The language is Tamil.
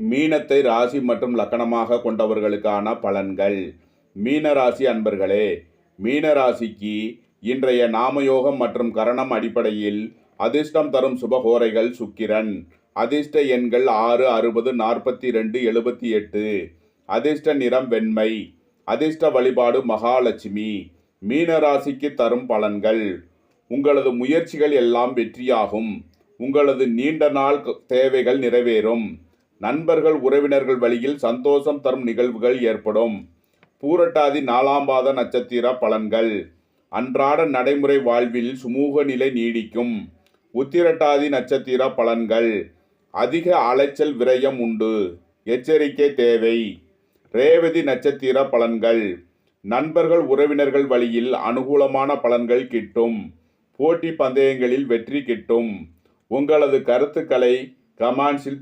மீனத்தை ராசி மற்றும் லக்கணமாக கொண்டவர்களுக்கான பலன்கள். மீன ராசி அன்பர்களே, மீன ராசிக்கு இன்றைய நாமயோகம் மற்றும் கரணம் அடிப்படையில் அதிர்ஷ்டம் தரும் சுபகோரைகள் சுக்கிரன். அதிர்ஷ்ட எண்கள் 6, 60, 42, 78. அதிர்ஷ்ட நிறம் வெண்மை. அதிர்ஷ்ட வழிபாடு மகாலட்சுமி. மீன ராசிக்கு தரும் பலன்கள். உங்களது முயற்சிகள் எல்லாம் வெற்றியாகும். உங்களது நீண்ட நாள் தேவைகள் நிறைவேறும். நண்பர்கள் உறவினர்கள் வழியில் சந்தோஷம் தரும் நிகழ்வுகள் ஏற்படும். பூரட்டாதி 4ஆம் பாத நட்சத்திர பலன்கள். அன்றாட நடைமுறை வாழ்வில் சுமூக நிலை நீடிக்கும். உத்திரட்டாதி நட்சத்திர பலன்கள். அதிக அலைச்சல் விரயம் உண்டு, எச்சரிக்கை தேவை. ரேவதி நட்சத்திர பலன்கள். நண்பர்கள் உறவினர்கள் வழியில் அனுகூலமான பலன்கள் கிட்டும். போட்டி பந்தயங்களில் வெற்றி கிட்டும். உங்களது கருத்துக்களை கமெண்ட்ஸில் தெரிவிக்க